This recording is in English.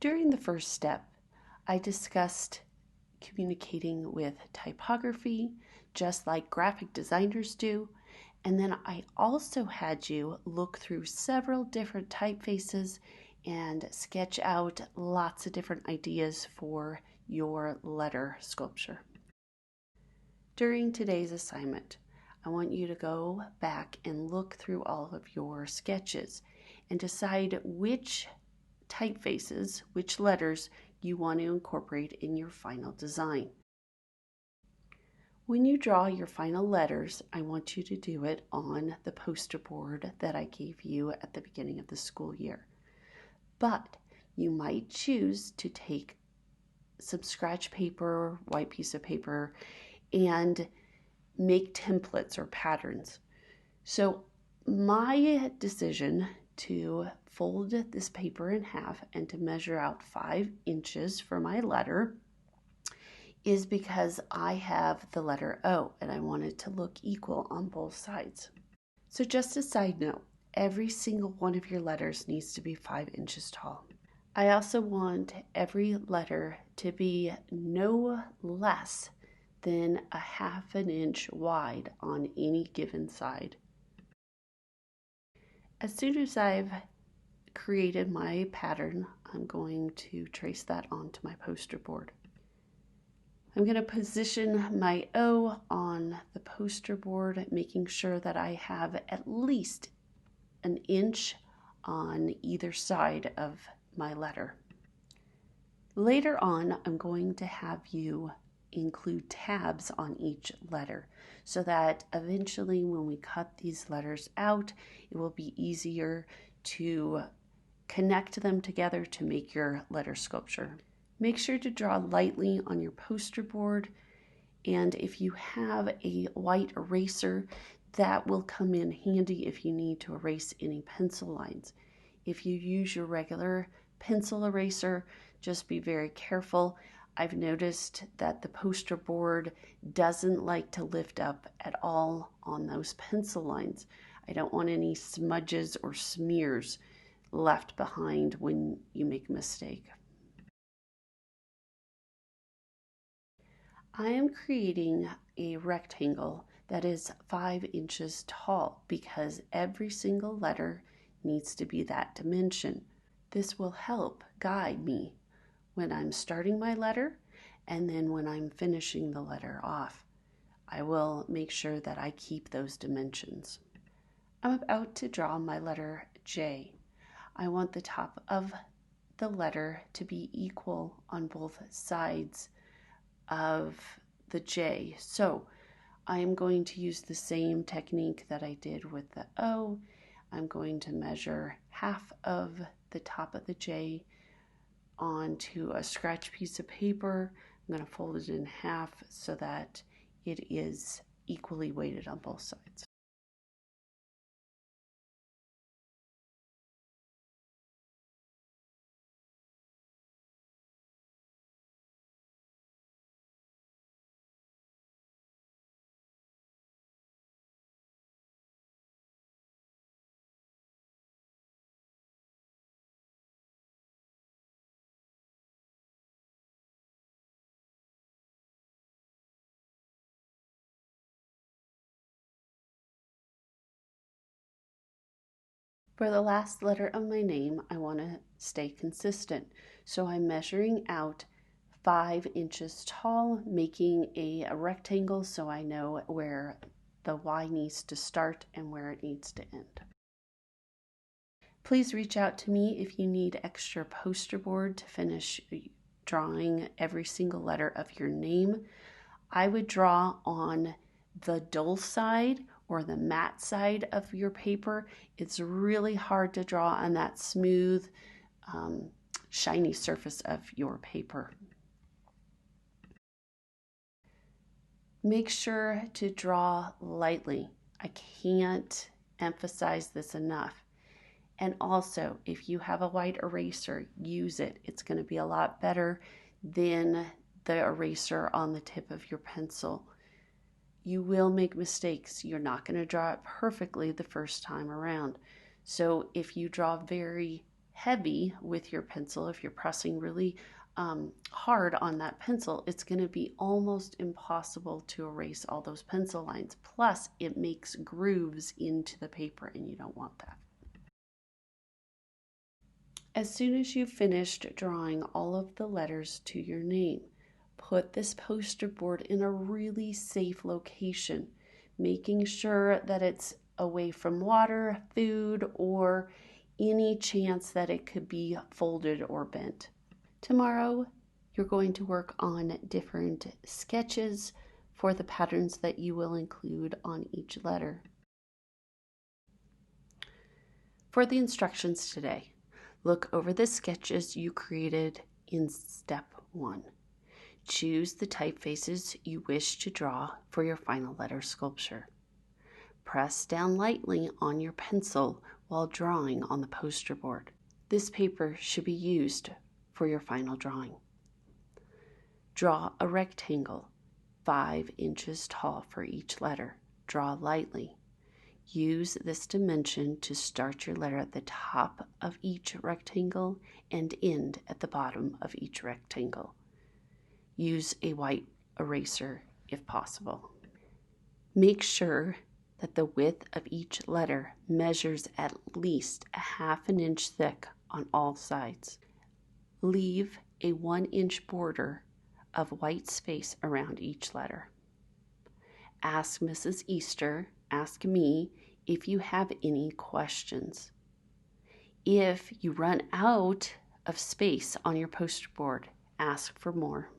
During the first step, I discussed communicating with typography, just like graphic designers do, and then I also had you look through several different typefaces and sketch out lots of different ideas for your letter sculpture. During today's assignment, I want you to go back and look through all of your sketches and decide which typefaces, which letters you want to incorporate in your final design. When you draw your final letters, I want you to do it on the poster board that I gave you at the beginning of the school year. But you might choose to take some scratch paper, white piece of paper, and make templates or patterns. So my decision to fold this paper in half and to measure out 5 inches for my letter is because I have the letter O and I want it to look equal on both sides. So just a side note, every single one of your letters needs to be 5 inches tall. I also want every letter to be no less than a half an inch wide on any given side. As soon as I've created my pattern, I'm going to trace that onto my poster board. I'm going to position my O on the poster board, making sure that I have at least an inch on either side of my letter. Later on, I'm going to have you include tabs on each letter so that eventually when we cut these letters out, it will be easier to connect them together to make your letter sculpture. Make sure to draw lightly on your poster board, and if you have a white eraser, that will come in handy if you need to erase any pencil lines. If you use your regular pencil eraser, just be very careful. I've noticed that the poster board doesn't like to lift up at all on those pencil lines. I don't want any smudges or smears left behind when you make a mistake. I am creating a rectangle that is 5 inches tall because every single letter needs to be that dimension. This will help guide me when I'm starting my letter and then when I'm finishing the letter off. I will make sure that I keep those dimensions. I'm about to draw my letter J. I want the top of the letter to be equal on both sides of the J. So I am going to use the same technique that I did with the O. I'm going to measure half of the top of the J onto a scratch piece of paper. I'm going to fold it in half so that it is equally weighted on both sides. For the last letter of my name, I want to stay consistent. So I'm measuring out 5 inches tall, making a rectangle so I know where the Y needs to start and where it needs to end. Please reach out to me if you need extra poster board to finish drawing every single letter of your name. I would draw on the dull side or the matte side of your paper. It's really hard to draw on that smooth, shiny surface of your paper. Make sure to draw lightly. I can't emphasize this enough. And also, if you have a white eraser, use it. It's going to be a lot better than the eraser on the tip of your pencil. You will make mistakes. You're not going to draw it perfectly the first time around. So if you draw very heavy with your pencil, if you're pressing really hard on that pencil, it's going to be almost impossible to erase all those pencil lines. Plus, it makes grooves into the paper, and you don't want that. As soon as you've finished drawing all of the letters to your name, put this poster board in a really safe location, making sure that it's away from water, food, or any chance that it could be folded or bent. Tomorrow, you're going to work on different sketches for the patterns that you will include on each letter. For the instructions today, look over the sketches you created in step 1. Choose the typefaces you wish to draw for your final letter sculpture. Press down lightly on your pencil while drawing on the poster board. This paper should be used for your final drawing. Draw a rectangle 5 inches tall for each letter. Draw lightly. Use this dimension to start your letter at the top of each rectangle and end at the bottom of each rectangle. Use a white eraser if possible. Make sure that the width of each letter measures at least a 1/2 inch thick on all sides. Leave a 1-inch border of white space around each letter. Ask Mrs. Easter, ask me if you have any questions. If you run out of space on your poster board, ask for more.